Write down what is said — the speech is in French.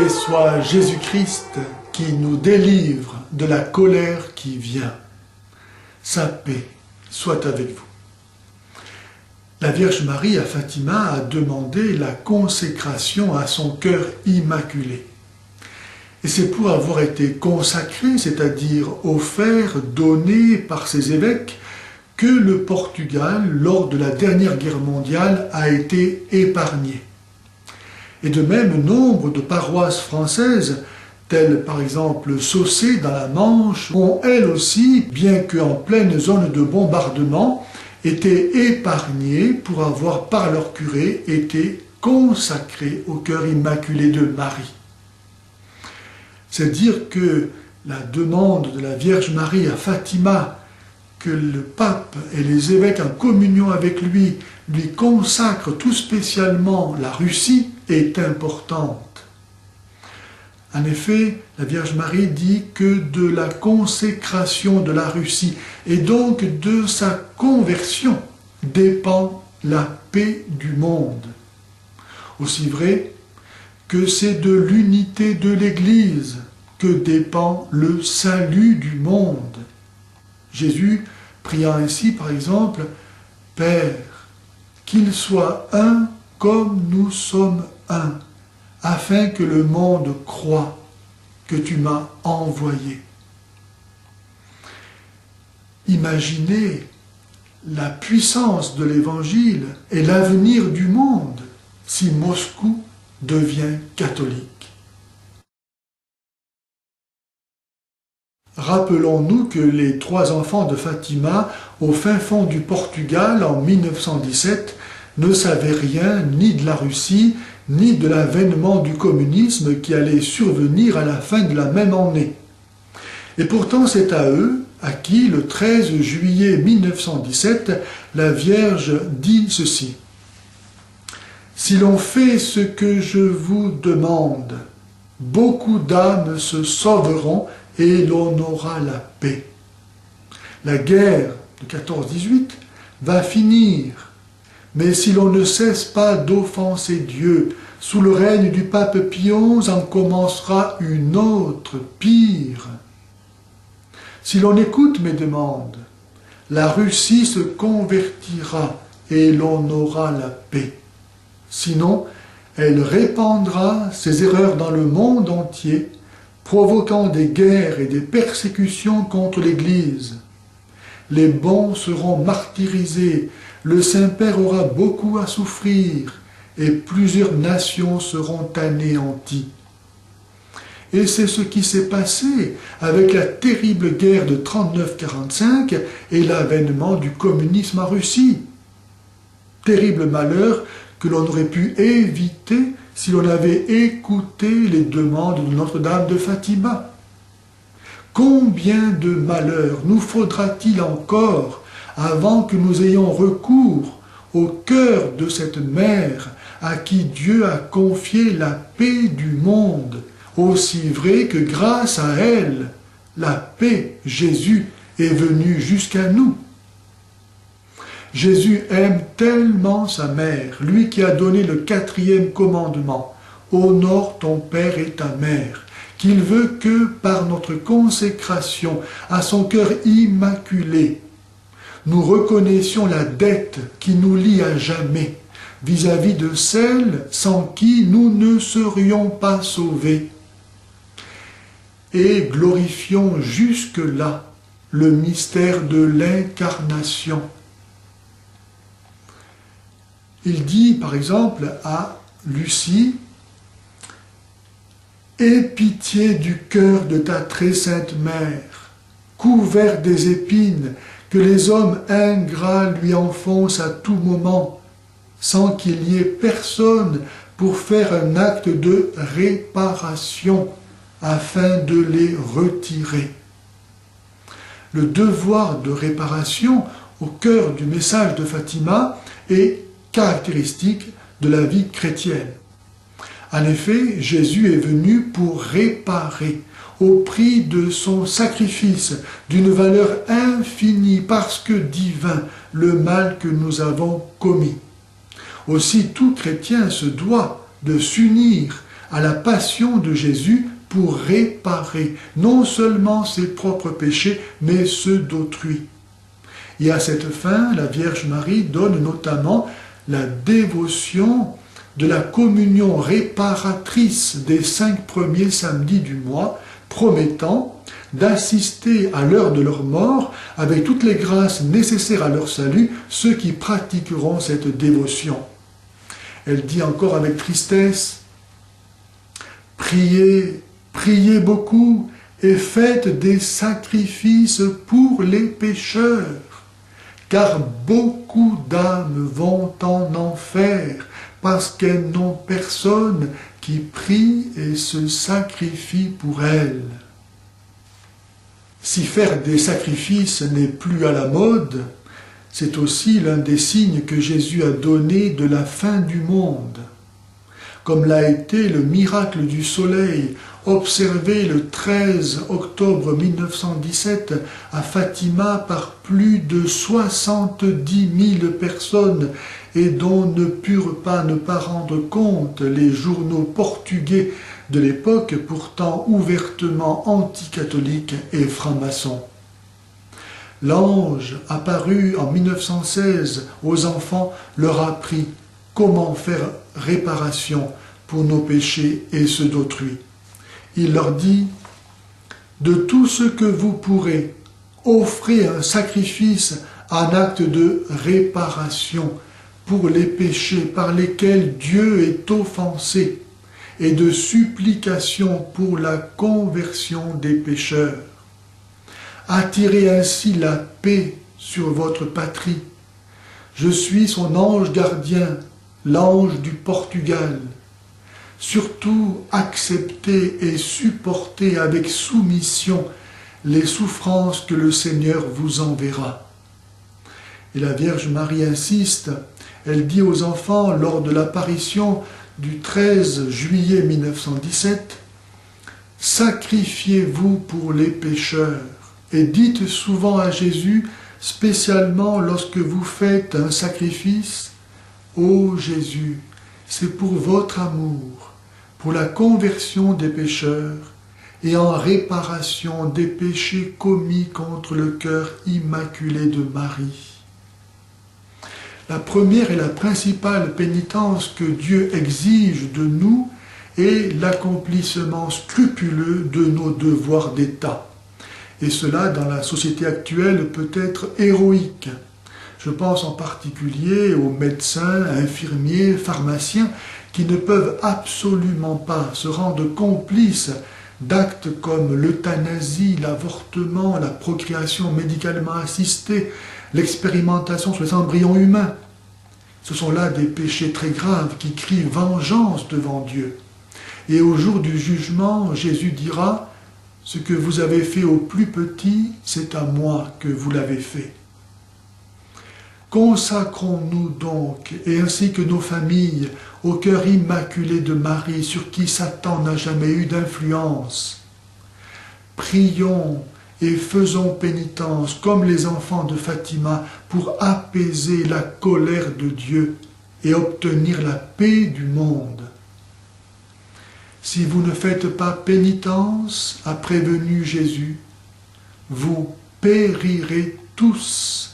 Loué soit Jésus-Christ qui nous délivre de la colère qui vient. Sa paix soit avec vous. La Vierge Marie à Fatima a demandé la consécration à son cœur immaculé. Et c'est pour avoir été consacré, c'est-à-dire offert, donné par ses évêques, que le Portugal, lors de la dernière guerre mondiale, a été épargné. Et de même, nombre de paroisses françaises, telles par exemple Saucé dans la Manche, ont elles aussi, bien qu'en pleine zone de bombardement, été épargnées pour avoir par leur curé été consacrées au cœur immaculé de Marie. C'est dire que la demande de la Vierge Marie à Fatima, que le pape et les évêques en communion avec lui consacrent tout spécialement la Russie, est importante. En effet, la Vierge Marie dit que de la consécration de la Russie et donc de sa conversion dépend la paix du monde. Aussi vrai que c'est de l'unité de l'Église que dépend le salut du monde. Jésus, priant ainsi par exemple, « Père, qu'il soit un comme nous sommes un, afin que le monde croie que tu m'as envoyé. » Imaginez la puissance de l'Évangile et l'avenir du monde si Moscou devient catholique. Rappelons-nous que les 3 enfants de Fatima, au fin fond du Portugal en 1917, ne savaient rien ni de la Russie, ni de l'avènement du communisme qui allait survenir à la fin de la même année. Et pourtant c'est à eux, à qui le 13 juillet 1917, la Vierge dit ceci. « Si l'on fait ce que je vous demande, beaucoup d'âmes se sauveront et l'on aura la paix. La guerre de 14-18 va finir, mais si l'on ne cesse pas d'offenser Dieu, sous le règne du pape Pie XI en commencera une autre, pire. Si l'on écoute mes demandes, la Russie se convertira et l'on aura la paix. Sinon, elle répandra ses erreurs dans le monde entier, provoquant des guerres et des persécutions contre l'Église. Les bons seront martyrisés, le Saint-Père aura beaucoup à souffrir, et plusieurs nations seront anéanties. Et c'est ce qui s'est passé avec la terrible guerre de 39-45 et l'avènement du communisme en Russie. Terrible malheur que l'on aurait pu éviter si l'on avait écouté les demandes de Notre-Dame de Fatima. Combien de malheurs nous faudra-t-il encore avant que nous ayons recours au cœur de cette mère à qui Dieu a confié la paix du monde, aussi vrai que grâce à elle, la paix, Jésus, est venu jusqu'à nous. Jésus aime tellement sa mère, lui qui a donné le 4e commandement, « Honore ton père et ta mère », qu'il veut que, par notre consécration à son cœur immaculé, nous reconnaissions la dette qui nous lie à jamais vis-à-vis de celle sans qui nous ne serions pas sauvés. Et glorifions jusque-là le mystère de l'incarnation. Il dit par exemple à Lucie, « Aie pitié du cœur de ta très sainte mère, couvert des épines que les hommes ingrats lui enfoncent à tout moment, sans qu'il y ait personne pour faire un acte de réparation afin de les retirer. » Le devoir de réparation au cœur du message de Fatima est caractéristique de la vie chrétienne. En effet, Jésus est venu pour réparer, au prix de son sacrifice, d'une valeur infinie parce que divin, le mal que nous avons commis. Aussi, tout chrétien se doit de s'unir à la passion de Jésus pour réparer non seulement ses propres péchés, mais ceux d'autrui. Et à cette fin, la Vierge Marie donne notamment la dévotion de la communion réparatrice des 5 premiers samedis du mois, promettant d'assister à l'heure de leur mort, avec toutes les grâces nécessaires à leur salut, ceux qui pratiqueront cette dévotion. Elle dit encore avec tristesse, « Priez, priez beaucoup et faites des sacrifices pour les pécheurs, car beaucoup d'âmes vont en enfer, parce qu'elles n'ont personne qui prie et se sacrifie pour elles. » Si faire des sacrifices n'est plus à la mode, c'est aussi l'un des signes que Jésus a donné de la fin du monde. Comme l'a été le miracle du soleil, observé le 13 octobre 1917 à Fatima par plus de 70 000 personnes et dont ne purent pas ne pas rendre compte les journaux portugais de l'époque, pourtant ouvertement anticatholiques et francs-maçons. L'ange apparu en 1916 aux enfants leur apprit comment faire réparation pour nos péchés et ceux d'autrui. Il leur dit « De tout ce que vous pourrez, offrez un sacrifice en acte de réparation pour les péchés par lesquels Dieu est offensé et de supplication pour la conversion des pécheurs. Attirez ainsi la paix sur votre patrie. Je suis son ange gardien, l'ange du Portugal. Surtout acceptez et supportez avec soumission les souffrances que le Seigneur vous enverra. » Et la Vierge Marie insiste, elle dit aux enfants lors de l'apparition du 13 juillet 1917, « Sacrifiez-vous pour les pécheurs et dites souvent à Jésus, spécialement lorsque vous faites un sacrifice, « Ô Jésus, c'est pour votre amour, pour la conversion des pécheurs et en réparation des péchés commis contre le cœur immaculé de Marie. » La première et la principale pénitence que Dieu exige de nous est l'accomplissement scrupuleux de nos devoirs d'État. Et cela, dans la société actuelle, peut être héroïque. Je pense en particulier aux médecins, infirmiers, pharmaciens qui ne peuvent absolument pas se rendre complices d'actes comme l'euthanasie, l'avortement, la procréation médicalement assistée, l'expérimentation sur les embryons humains. Ce sont là des péchés très graves qui crient vengeance devant Dieu. Et au jour du jugement, Jésus dira « Ce que vous avez fait au plus petit, c'est à moi que vous l'avez fait. » Consacrons-nous donc, et ainsi que nos familles, au cœur immaculé de Marie, sur qui Satan n'a jamais eu d'influence. Prions et faisons pénitence, comme les enfants de Fatima, pour apaiser la colère de Dieu et obtenir la paix du monde. Si vous ne faites pas pénitence, a prévenu Jésus, vous périrez tous.